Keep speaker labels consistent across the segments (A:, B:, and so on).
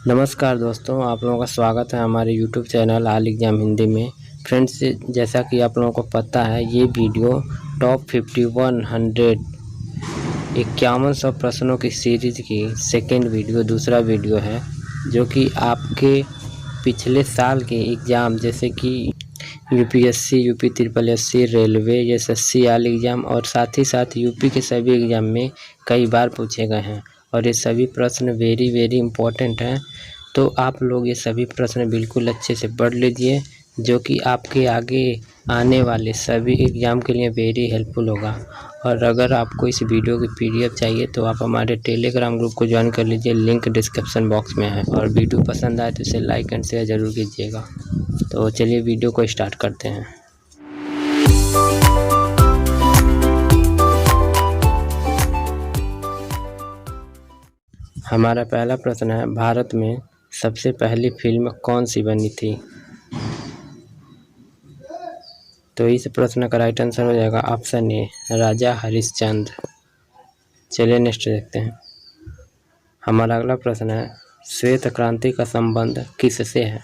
A: नमस्कार दोस्तों, आप लोगों का स्वागत है हमारे YouTube channel all exam Hindi में। फ्रेंड्स, जैसा कि आप लोगों को पता है, ये वीडियो टॉप 5100 5100 प्रश्नों की सीरीज़ की सेकेंड वीडियो दूसरा वीडियो है, जो कि आपके पिछले साल के एग्ज़ाम जैसे कि UPSC, UP triple SC, railway, SSC all exam और साथ ही साथ यूपी के सभी एग्ज़ाम में कई बार पूछे गए हैं और ये सभी प्रश्न वेरी इम्पोर्टेंट हैं। तो आप लोग ये सभी प्रश्न बिल्कुल अच्छे से पढ़ लीजिए, जो कि आपके आगे आने वाले सभी एग्ज़ाम के लिए वेरी हेल्पफुल होगा। और अगर आपको इस वीडियो की पीडीएफ चाहिए तो आप हमारे टेलीग्राम ग्रुप को ज्वाइन कर लीजिए, लिंक डिस्क्रिप्शन बॉक्स में है। और वीडियो पसंद आए तो इसे लाइक एंड शेयर ज़रूर कीजिएगा। तो चलिए वीडियो को स्टार्ट करते हैं। हमारा पहला प्रश्न है, भारत में सबसे पहली फिल्म कौन सी बनी थी? तो इस प्रश्न का राइट आंसर हो जाएगा ऑप्शन ए, राजा हरिश्चंद्र। चलिए नेक्स्ट देखते हैं। हमारा अगला प्रश्न है, श्वेत क्रांति का संबंध किससे है?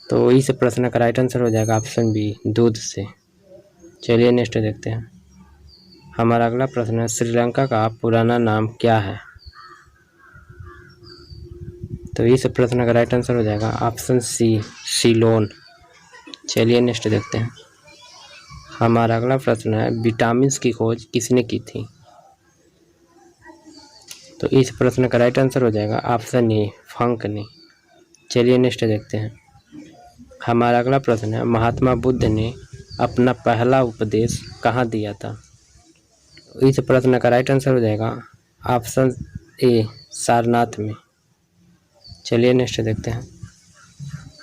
A: तो इस प्रश्न का राइट आंसर हो जाएगा ऑप्शन बी, दूध से। चलिए नेक्स्ट देखते हैं। हमारा अगला प्रश्न है, श्रीलंका का पुराना नाम क्या है? तो इस प्रश्न का राइट आंसर हो जाएगा ऑप्शन सी, सीलोन। चलिए नेक्स्ट देखते हैं। हमारा अगला प्रश्न है, विटामिन की खोज किसने की थी? तो इस प्रश्न का राइट आंसर हो जाएगा ऑप्शन ए, फंक ने। चलिए नेक्स्ट देखते हैं। हमारा अगला प्रश्न है, महात्मा बुद्ध ने अपना पहला उपदेश कहाँ दिया था? तो इस प्रश्न का राइट आंसर हो जाएगा ऑप्शन ए, सारनाथ में। चलिए नेक्स्ट देखते हैं।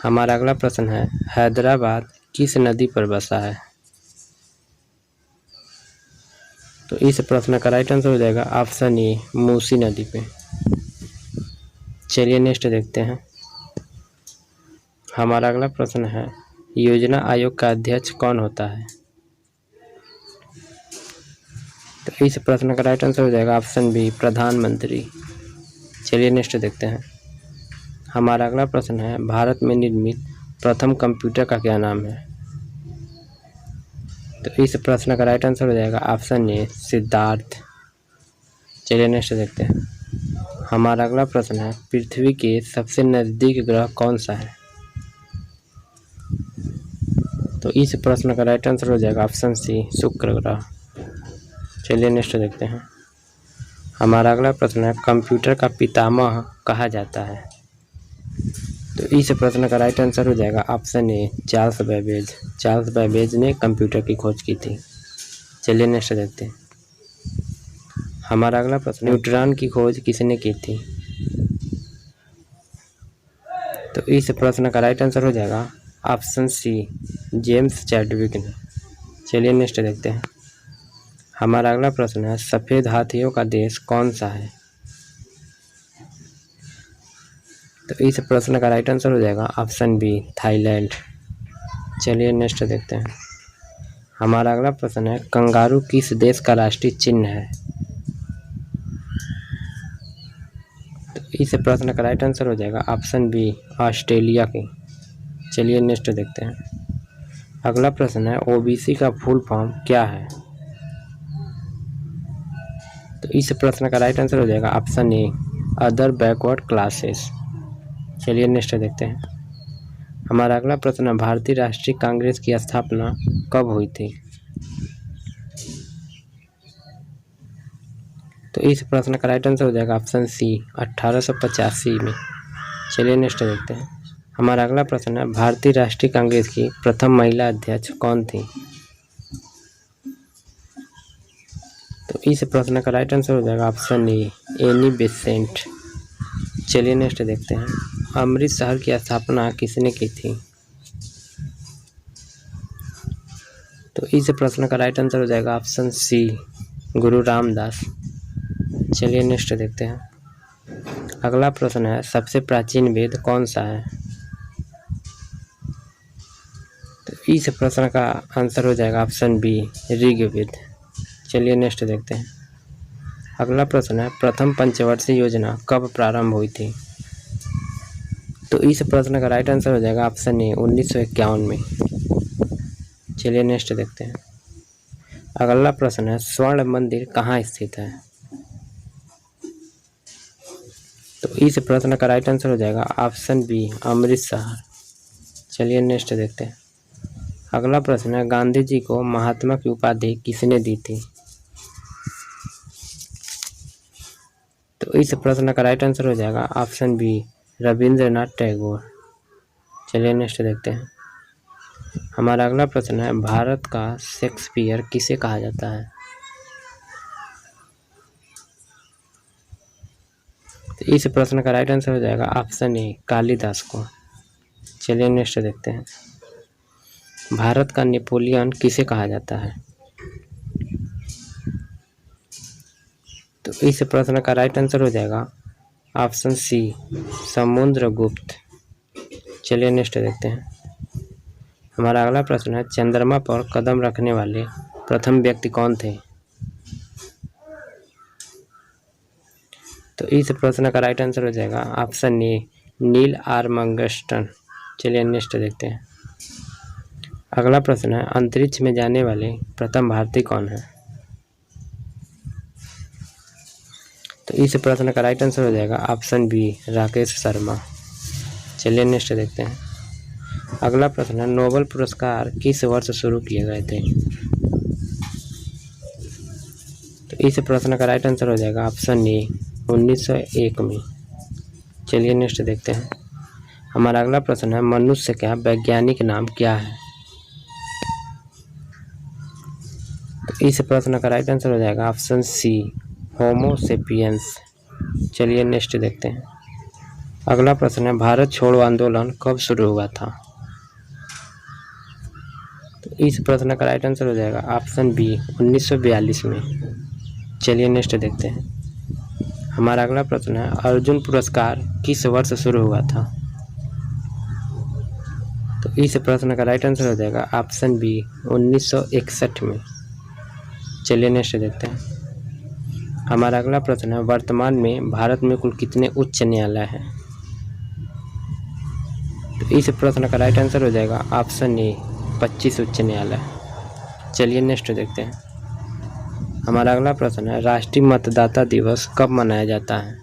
A: हमारा अगला प्रश्न है, हैदराबाद किस नदी पर बसा है? तो इस प्रश्न का राइट आंसर हो जाएगा ऑप्शन ए, मूसी नदी पे। चलिए नेक्स्ट देखते हैं। हमारा अगला प्रश्न है, योजना आयोग का अध्यक्ष कौन होता है? तो इस प्रश्न का राइट आंसर हो जाएगा ऑप्शन बी, प्रधानमंत्री। चलिए नेक्स्ट देखते हैं। हमारा अगला प्रश्न है, भारत में निर्मित प्रथम कंप्यूटर का क्या नाम है? तो इस प्रश्न का राइट आंसर हो जाएगा ऑप्शन ए, सिद्धार्थ। चलिए नेक्स्ट देखते हैं। हमारा अगला प्रश्न है, पृथ्वी के सबसे नज़दीक ग्रह कौन सा है? तो इस प्रश्न का राइट आंसर हो जाएगा ऑप्शन सी, शुक्र ग्रह। चलिए नेक्स्ट देखते हैं। हमारा अगला प्रश्न है, कंप्यूटर का पितामह कहा जाता है? तो इस प्रश्न का राइट आंसर हो जाएगा option A, Charles Babbage. Charles Babbage ने कंप्यूटर की खोज की थी। चलिए नेक्स्ट देखते हैं। हमारा अगला प्रश्न, न्यूट्रॉन की खोज किसने की थी? तो इस प्रश्न का राइट आंसर हो जाएगा ऑप्शन सी, जेम्स चैडविक ने। चलिए नेक्स्ट देखते हैं। हमारा अगला प्रश्न है, सफ़ेद हाथियों का देश कौन सा है? तो इस प्रश्न का राइट आंसर हो जाएगा ऑप्शन बी, थाईलैंड। चलिए नेक्स्ट देखते हैं। हमारा अगला प्रश्न है, कंगारू किस देश का राष्ट्रीय चिन्ह है? तो इस प्रश्न का राइट आंसर हो जाएगा ऑप्शन बी, ऑस्ट्रेलिया की। चलिए नेक्स्ट देखते हैं। अगला प्रश्न है, ओबीसी का फुल फॉर्म क्या है? तो इस प्रश्न का राइट आंसर हो जाएगा option A, other backward classes. चलिए नेक्स्ट देखते हैं। हमारा अगला प्रश्न है, भारतीय राष्ट्रीय कांग्रेस की स्थापना कब हुई थी? तो इस प्रश्न का राइट आंसर हो जाएगा ऑप्शन सी, 1885 में। चलिए नेक्स्ट देखते हैं। हमारा अगला प्रश्न है, भारतीय राष्ट्रीय कांग्रेस की प्रथम महिला अध्यक्ष कौन थी? तो इस प्रश्न का राइट आंसर हो जाएगा ऑप्शन ए, एनी बेसेंट। चलिए नेक्स्ट देखते हैं। अमृत शहर की स्थापना किसने की थी? तो इस प्रश्न का राइट आंसर हो जाएगा ऑप्शन सी, गुरु रामदास। चलिए नेक्स्ट देखते हैं। अगला प्रश्न है, सबसे प्राचीन वेद कौन सा है? तो इस प्रश्न का आंसर हो जाएगा ऑप्शन बी, ऋग्वेद। चलिए नेक्स्ट देखते हैं। अगला प्रश्न है, प्रथम पंचवर्षीय योजना कब प्रारंभ हुई थी? तो इस प्रश्न का राइट आंसर हो जाएगा ऑप्शन ए 1951 में। चलिए नेक्स्ट देखते हैं। अगला प्रश्न है, स्वर्ण मंदिर कहाँ स्थित है? तो इस प्रश्न का राइट आंसर हो जाएगा ऑप्शन बी अमृतसर। चलिए नेक्स्ट देखते हैं। अगला प्रश्न है, गांधी जी को महात्मा की उपाधि किसने दी थी? तो इस प्रश्न का राइट आंसर हो जाएगा ऑप्शन बी रविंद्रनाथ टैगोर। चलिए नेक्स्ट देखते हैं। हमारा अगला प्रश्न है, भारत का शेक्सपियर किसे कहा जाता है? तो इस प्रश्न का राइट आंसर हो जाएगा ऑप्शन ए कालिदास को। चलिए नेक्स्ट देखते हैं। भारत का नेपोलियन किसे कहा जाता है? तो इस प्रश्न का राइट आंसर हो जाएगा ऑप्शन सी समुद्रगुप्त। चलिए नेक्स्ट देखते हैं। हमारा अगला प्रश्न है, चंद्रमा पर कदम रखने वाले प्रथम व्यक्ति कौन थे? तो इस प्रश्न का राइट आंसर हो जाएगा ऑप्शन ए नील आर्मस्ट्रांग। चलिए नेक्स्ट देखते हैं। अगला प्रश्न है, अंतरिक्ष में जाने वाले प्रथम भारतीय कौन है? तो इस प्रश्न का राइट आंसर हो जाएगा ऑप्शन बी राकेश शर्मा। चलिए नेक्स्ट देखते हैं। अगला प्रश्न है, नोबेल पुरस्कार किस वर्ष शुरू किए गए थे? तो इस प्रश्न का राइट आंसर हो जाएगा ऑप्शन ए 1901 में। चलिए नेक्स्ट देखते हैं। हमारा अगला प्रश्न है, मनुष्य का वैज्ञानिक नाम क्या है? तो इस प्रश्न का राइट आंसर हो जाएगा ऑप्शन सी होमो सेपियंस। चलिए नेक्स्ट देखते हैं। अगला प्रश्न है, भारत छोड़ो आंदोलन कब शुरू हुआ था? तो इस प्रश्न का राइट आंसर हो जाएगा ऑप्शन बी 1942 में। चलिए नेक्स्ट देखते हैं। हमारा अगला प्रश्न है, अर्जुन पुरस्कार किस वर्ष शुरू हुआ था? तो इस प्रश्न का राइट आंसर हो जाएगा ऑप्शन बी 1961 में। चलिए नेक्स्ट देखते हैं। हमारा अगला प्रश्न है, वर्तमान में भारत में कुल कितने उच्च न्यायालय हैं? तो इस प्रश्न का राइट आंसर हो जाएगा ऑप्शन ए 25 उच्च न्यायालय। चलिए नेक्स्ट देखते हैं। हमारा अगला प्रश्न है, राष्ट्रीय मतदाता दिवस कब मनाया जाता है?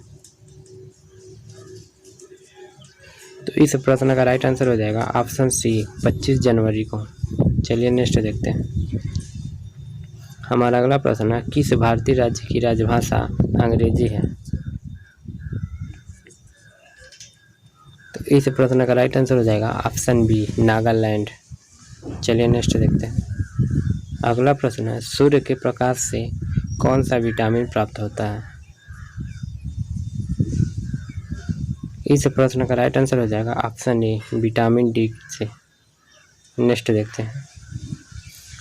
A: तो इस प्रश्न का राइट आंसर हो जाएगा ऑप्शन सी 25 जनवरी को। चलिए नेक्स्ट देखते हैं। हमारा अगला प्रश्न है, किस भारतीय राज्य की राजभाषा अंग्रेजी है? तो इस प्रश्न का राइट आंसर हो जाएगा ऑप्शन बी नागालैंड। चलिए नेक्स्ट देखते हैं। अगला प्रश्न है, सूर्य के प्रकाश से कौन सा विटामिन प्राप्त होता है? इस प्रश्न का राइट आंसर हो जाएगा ऑप्शन ए विटामिन डी से। नेक्स्ट देखते हैं।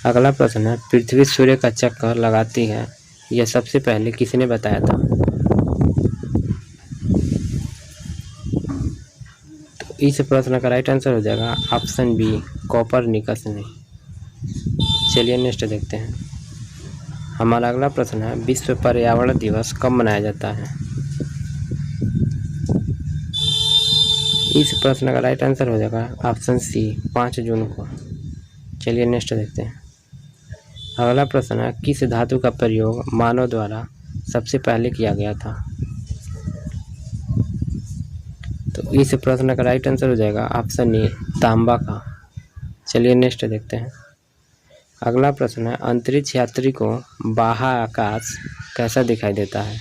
A: अगला प्रश्न है, पृथ्वी सूर्य का चक्कर लगाती है, यह सबसे पहले किसने बताया था? तो इस प्रश्न का राइट आंसर हो जाएगा ऑप्शन बी कोपरनिकस ने। चलिए नेक्स्ट देखते हैं। हमारा अगला प्रश्न है, विश्व पर्यावरण दिवस कब मनाया जाता है? इस प्रश्न का राइट आंसर हो जाएगा ऑप्शन सी 5 जून को। चलिए नेक्स्ट देखते हैं। अगला प्रश्न है, किस धातु का प्रयोग मानव द्वारा सबसे पहले किया गया था? तो इस प्रश्न का राइट आंसर हो जाएगा ऑप्शन ए तांबा का। चलिए नेक्स्ट देखते हैं। अगला प्रश्न है, अंतरिक्ष यात्री को बाह्य आकाश कैसा दिखाई देता है?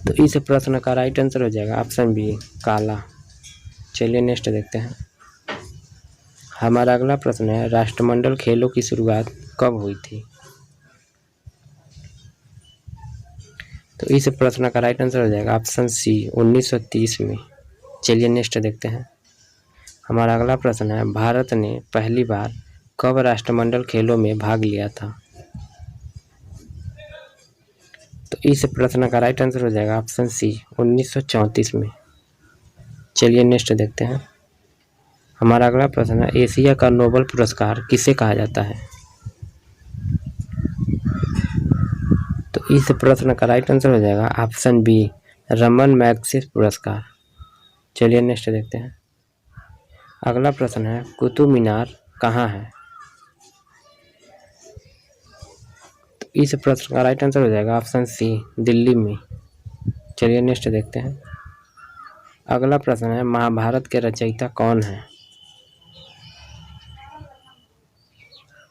A: तो इस प्रश्न का राइट आंसर हो जाएगा ऑप्शन बी काला। चलिए नेक्स्ट देखते हैं। हमारा अगला प्रश्न है, राष्ट्रमंडल खेलों की शुरुआत कब हुई थी? तो इस प्रश्न का राइट आंसर हो जाएगा ऑप्शन सी 1930 में। चलिए नेक्स्ट देखते हैं। हमारा अगला प्रश्न है, भारत ने पहली बार कब राष्ट्रमंडल खेलों में भाग लिया था? तो इस प्रश्न का राइट आंसर हो जाएगा ऑप्शन सी 1934 में। चलिए नेक्स्ट देखते हैं। हमारा अगला प्रश्न है, एशिया का नोबेल पुरस्कार किसे कहा जाता है? तो इस प्रश्न का राइट आंसर हो जाएगा ऑप्शन बी, रमन मैग्सेसे पुरस्कार। चलिए नेक्स्ट देखते हैं। अगला प्रश्न है, कुतुब मीनार कहाँ है? तो इस प्रश्न का राइट आंसर हो जाएगा ऑप्शन सी, दिल्ली में। चलिए नेक्स्ट देखते हैं। अगला प्रश्न है, महाभारत के रचयिता कौन है?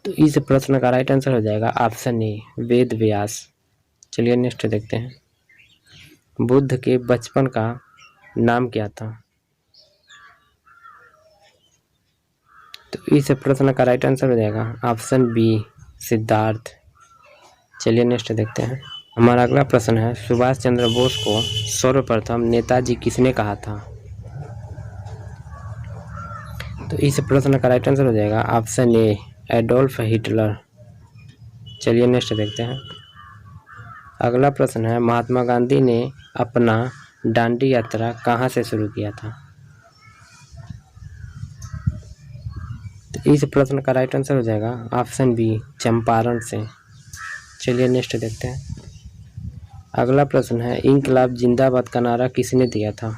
A: तो इस प्रश्न का राइट आंसर हो जाएगा ऑप्शन ए, वेद व्यास। चलिए नेक्स्ट देखते हैं। बुद्ध के बचपन का नाम क्या था? तो इस प्रश्न का राइट आंसर हो जाएगा ऑप्शन बी, सिद्धार्थ। चलिए नेक्स्ट देखते हैं। हमारा अगला प्रश्न है, सुभाष चंद्र बोस को सर्वप्रथम नेताजी किसने कहा था? तो इस प्रश्न का राइट आंसर हो जाएगा ऑप्शन ए, एडोल्फ हिटलर। चलिए नेक्स्ट देखते हैं। अगला प्रश्न है, महात्मा गांधी ने अपना दांडी यात्रा कहाँ से शुरू किया था? तो इस प्रश्न का राइट आंसर हो जाएगा ऑप्शन बी, चंपारण से। चलिए नेक्स्ट देखते हैं। अगला प्रश्न है, इंकलाब जिंदाबाद का नारा किसने दिया था?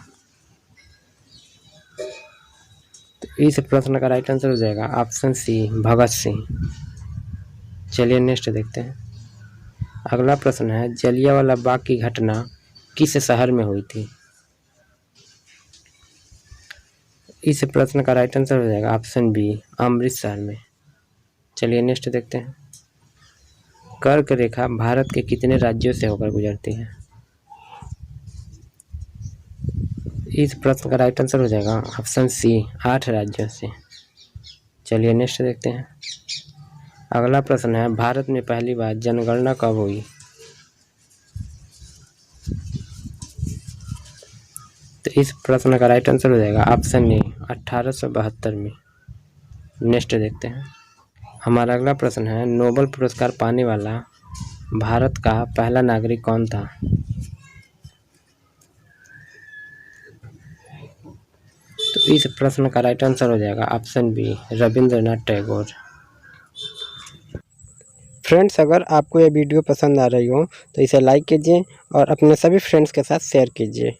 A: तो इस प्रश्न का राइट आंसर हो जाएगा ऑप्शन सी, भगत सिंह। चलिए नेक्स्ट देखते हैं। अगला प्रश्न है, जलियांवाला बाग की घटना किस शहर में हुई थी? इस प्रश्न का राइट आंसर हो जाएगा ऑप्शन बी, अमृतसर में। चलिए नेक्स्ट देखते हैं। कर्क रेखा भारत के कितने राज्यों से होकर गुजरती है? इस प्रश्न का राइट आंसर हो जाएगा ऑप्शन सी, 8 राज्यों से। चलिए नेक्स्ट देखते हैं। अगला प्रश्न है, भारत में पहली बार जनगणना कब हुई? तो इस प्रश्न का राइट आंसर हो जाएगा ऑप्शन ए, 1872 में। नेक्स्ट देखते हैं। हमारा अगला प्रश्न है, नोबेल पुरस्कार पाने वाला भारत का पहला नागरिक कौन था? तो इस प्रश्न का राइट आंसर हो जाएगा option B, Rabindranath Tagore. Friends, अगर आपको ये वीडियो पसंद आ रही हो तो इसे लाइक कीजिए और अपने सभी फ्रेंड्स के साथ शेयर कीजिए।